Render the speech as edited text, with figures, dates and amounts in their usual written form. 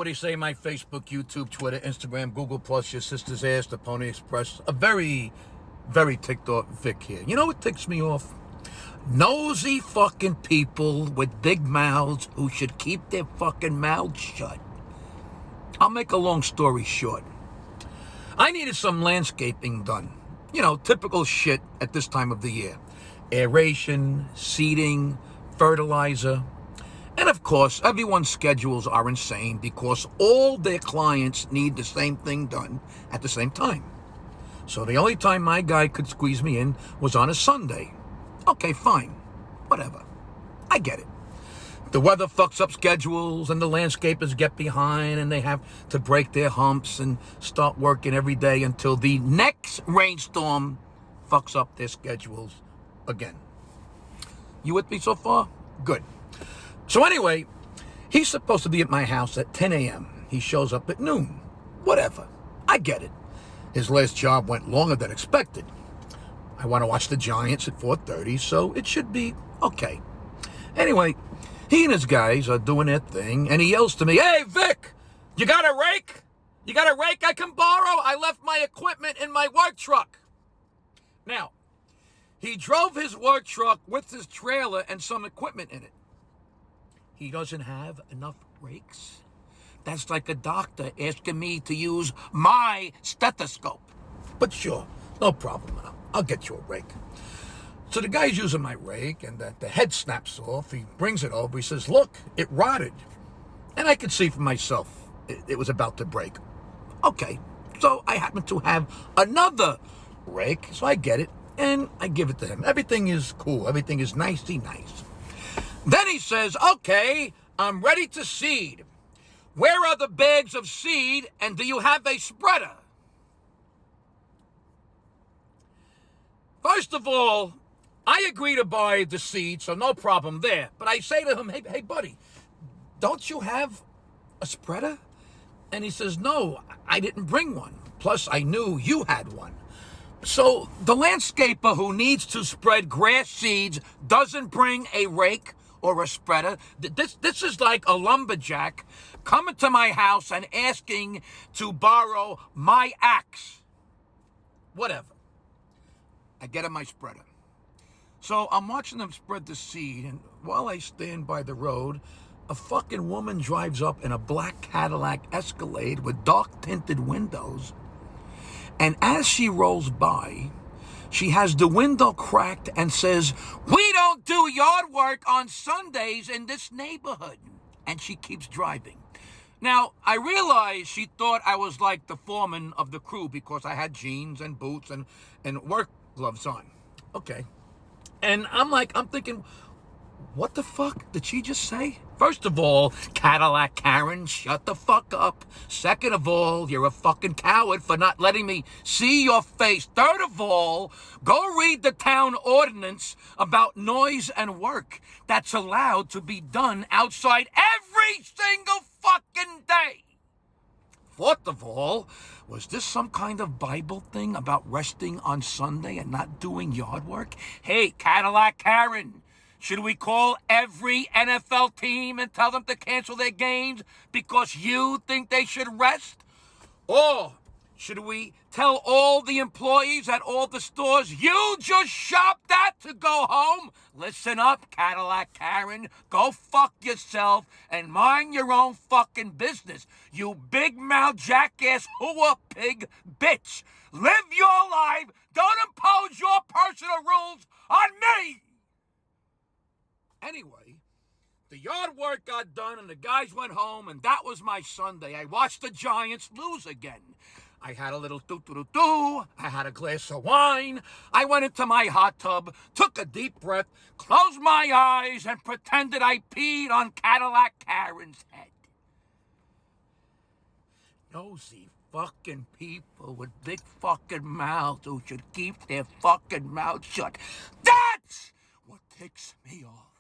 what do you say? My Facebook, YouTube, Twitter, Instagram, Google Plus, your sister's ass, the Pony Express. A very, very ticked off Vic here. You know what ticks me off? Nosy fucking people with big mouths who should keep their fucking mouths shut. I'll make a long story short. I needed some landscaping done. You know, typical shit at this time of the year. Aeration, seeding, fertilizer. And of course, everyone's schedules are insane because all their clients need the same thing done at the same time. So the only time my guy could squeeze me in was on a Sunday. Okay, fine. Whatever. I get it. The weather fucks up schedules and the landscapers get behind and they have to break their humps and start working every day until the next rainstorm fucks up their schedules again. You with me so far? Good. So anyway, he's supposed to be at my house at 10 a.m. He shows up at noon. Whatever. I get it. His last job went longer than expected. I want to watch the Giants at 4:30, so it should be okay. Anyway, he and his guys are doing their thing, and he yells to me, "Hey, Vic, you got a rake? You got a rake I can borrow? I left my equipment in my work truck." Now, he drove his work truck with his trailer and some equipment in it. He doesn't have enough rakes? That's like a doctor asking me to use my stethoscope. But sure, no problem. I'll get you a rake. So the guy's using my rake, and the head snaps off. He brings it over. He says, "Look, it rotted." And I could see for myself it was about to break. Okay, so I happen to have another rake, so I get it, and I give it to him. Everything is cool. Everything is nicey nice. Then he says, "Okay, I'm ready to seed. Where are the bags of seed, and do you have a spreader?" First of all, I agree to buy the seed, so no problem there. But I say to him, hey, buddy, don't you have a spreader? And he says, "No, I didn't bring one. Plus, I knew you had one." So the landscaper who needs to spread grass seeds doesn't bring a rake or a spreader. This is like a lumberjack coming to my house and asking to borrow my axe. Whatever. I get him my spreader. So I'm watching them spread the seed, and while I stand by the road, a fucking woman drives up in a black Cadillac Escalade with dark tinted windows. And as she rolls by, she has the window cracked and says, "We don't do yard work on Sundays in this neighborhood." And she keeps driving. Now, I realized she thought I was like the foreman of the crew because I had jeans and boots and work gloves on. Okay. And I'm thinking, what the fuck did she just say? First of all, Cadillac Karen, shut the fuck up. Second of all, you're a fucking coward for not letting me see your face. Third of all, go read the town ordinance about noise and work that's allowed to be done outside every single fucking day. Fourth of all, was this some kind of Bible thing about resting on Sunday and not doing yard work? Hey, Cadillac Karen, should we call every NFL team and tell them to cancel their games because you think they should rest? Or should we tell all the employees at all the stores you just shopped at to go home? Listen up, Cadillac Karen. Go fuck yourself and mind your own fucking business. You big mouth jackass hooah pig bitch. Live your life. Don't impose your personal rules on me. Anyway, the yard work got done and the guys went home, and that was my Sunday. I watched the Giants lose again. I had a little do-do-do-do. I had a glass of wine. I went into my hot tub, took a deep breath, closed my eyes, and pretended I peed on Cadillac Karen's head. Nosy fucking people with big fucking mouths who should keep their fucking mouths shut. That's what ticks me off.